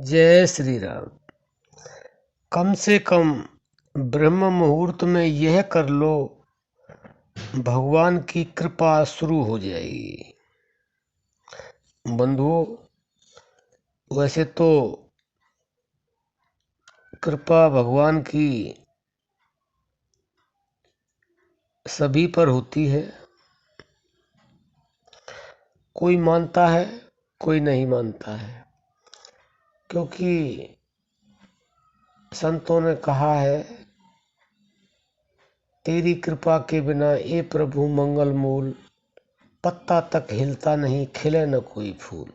जय श्री राम। कम से कम ब्रह्म मुहूर्त में यह कर लो, भगवान की कृपा शुरू हो जाएगी। बंधुओं, वैसे तो कृपा भगवान की सभी पर होती है। कोई मानता है, कोई नहीं मानता है, क्योंकि संतों ने कहा है, तेरी कृपा के बिना ए प्रभु मंगल मूल, पत्ता तक हिलता नहीं, खिले न कोई फूल।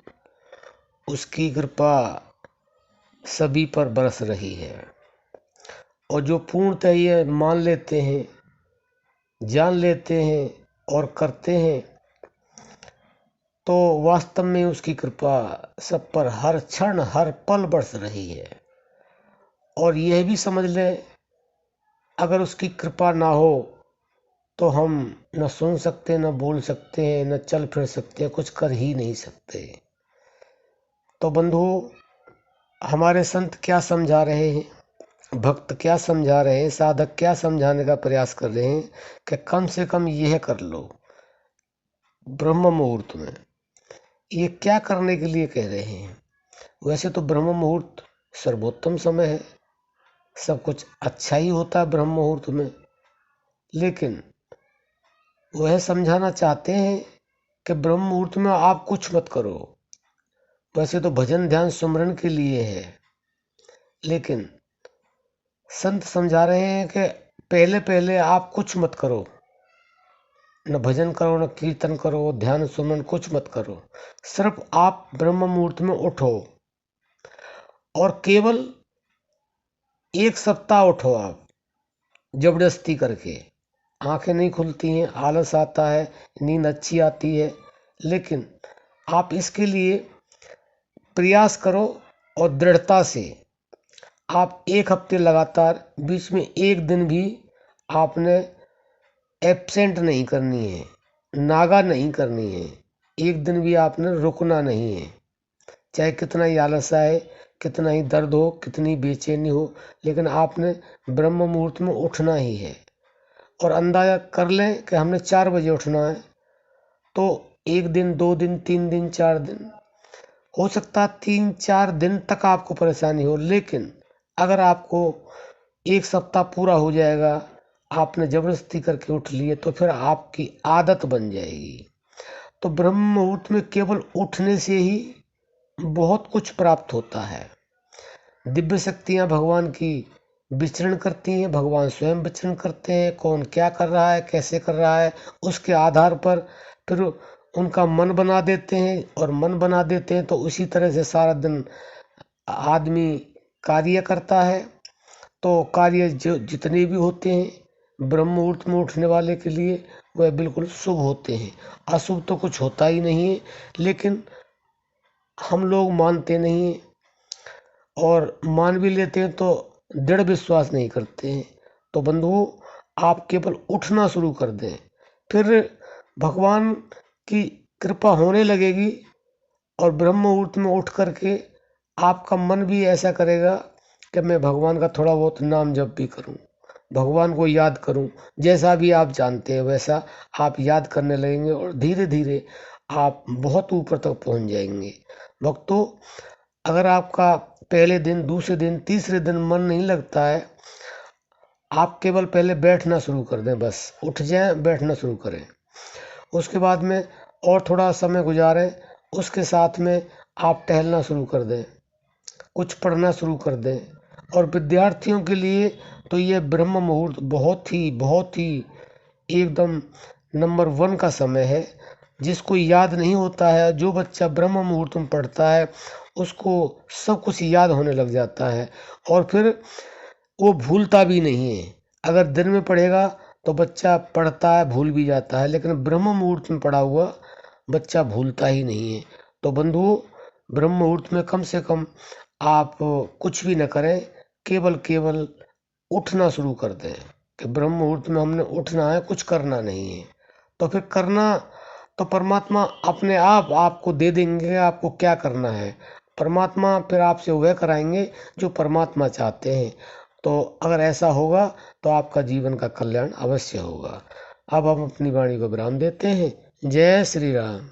उसकी कृपा सभी पर बरस रही है, और जो पूर्णतः ये मान लेते हैं, जान लेते हैं और करते हैं, तो वास्तव में उसकी कृपा सब पर हर क्षण हर पल बरस रही है। और यह भी समझ लें, अगर उसकी कृपा ना हो तो हम न सुन सकते, न बोल सकते हैं, न चल फिर सकते हैं, कुछ कर ही नहीं सकते। तो बंधुओं, हमारे संत क्या समझा रहे हैं, भक्त क्या समझा रहे हैं, साधक क्या समझाने का प्रयास कर रहे हैं कि कम से कम यह कर लो ब्रह्म मुहूर्त में। ये क्या करने के लिए कह रहे हैं? वैसे तो ब्रह्म मुहूर्त सर्वोत्तम समय है, सब कुछ अच्छा ही होता है ब्रह्म मुहूर्त में, लेकिन वह समझाना चाहते हैं कि ब्रह्म मुहूर्त में आप कुछ मत करो। वैसे तो भजन ध्यान सुमरन के लिए है, लेकिन संत समझा रहे हैं कि पहले पहले आप कुछ मत करो, न भजन करो, न कीर्तन करो, ध्यान सुमन कुछ मत करो। सिर्फ आप ब्रह्म मुहूर्त में उठो, और केवल 1 सप्ताह उठो आप जबरदस्ती करके। आंखें नहीं खुलती हैं, आलस आता है, नींद अच्छी आती है, लेकिन आप इसके लिए प्रयास करो, और दृढ़ता से आप 1 हफ्ते लगातार, बीच में एक दिन भी आपने एब्सेंट नहीं करनी है, नागा नहीं करनी है। एक दिन भी आपने रुकना नहीं है, चाहे कितना ही आलस आए, कितना ही दर्द हो, कितनी बेचैनी हो, लेकिन आपने ब्रह्म मुहूर्त में उठना ही है। और अंदाजा कर लें कि हमने 4 बजे उठना है, तो 1 दिन, 2 दिन, 3 दिन, 4 दिन, हो सकता है 3-4 दिन तक आपको परेशानी हो, लेकिन अगर आपको 1 सप्ताह पूरा हो जाएगा, आपने जबरदस्ती करके उठ लिए, तो फिर आपकी आदत बन जाएगी। तो ब्रह्म मुहूर्त में केवल उठने से ही बहुत कुछ प्राप्त होता है। दिव्य शक्तियाँ भगवान की विचरण करती हैं, भगवान स्वयं विचरण करते हैं। कौन क्या कर रहा है, कैसे कर रहा है, उसके आधार पर फिर उनका मन बना देते हैं, और मन बना देते हैं तो उसी तरह से सारा दिन आदमी कार्य करता है। तो कार्य जो जितने भी होते हैं ब्रह्म मुहूर्त में उठने वाले के लिए, वह बिल्कुल शुभ होते हैं। अशुभ तो कुछ होता ही नहीं है, लेकिन हम लोग मानते नहीं हैं, और मान भी लेते हैं तो दृढ़ विश्वास नहीं करते हैं। तो बंधुओं, आप केवल उठना शुरू कर दें, फिर भगवान की कृपा होने लगेगी। और ब्रह्म मुहूर्त में उठ करके आपका मन भी ऐसा करेगा कि मैं भगवान का थोड़ा बहुत नाम जप भी करूं, भगवान को याद करूं। जैसा भी आप जानते हैं वैसा आप याद करने लगेंगे, और धीरे धीरे आप बहुत ऊपर तक पहुंच जाएंगे। भक्तों, अगर आपका पहले दिन, दूसरे दिन, तीसरे दिन मन नहीं लगता है, आप केवल पहले बैठना शुरू कर दें, बस उठ जाएं, बैठना शुरू करें। उसके बाद में और थोड़ा समय गुजारें, उसके साथ में आप टहलना शुरू कर दें, कुछ पढ़ना शुरू कर दें। और विद्यार्थियों के लिए तो ये ब्रह्म मुहूर्त बहुत ही एकदम नंबर 1 का समय है। जिसको याद नहीं होता है, जो बच्चा ब्रह्म मुहूर्त में पढ़ता है, उसको सब कुछ याद होने लग जाता है, और फिर वो भूलता भी नहीं है। अगर दिन में पढ़ेगा तो बच्चा पढ़ता है, भूल भी जाता है, लेकिन ब्रह्म मुहूर्त में पढ़ा हुआ बच्चा भूलता ही नहीं है। तो बंधुओं, ब्रह्म मुहूर्त में कम से कम आप कुछ भी न करें, केवल केवल उठना शुरू कर दें कि ब्रह्म मुहूर्त में हमने उठना है, कुछ करना नहीं है। तो फिर करना तो परमात्मा अपने आप आपको दे देंगे, आपको क्या करना है। परमात्मा फिर आपसे वह कराएंगे जो परमात्मा चाहते हैं। तो अगर ऐसा होगा तो आपका जीवन का कल्याण अवश्य होगा। अब हम अपनी वाणी को विराम देते हैं। जय श्री राम।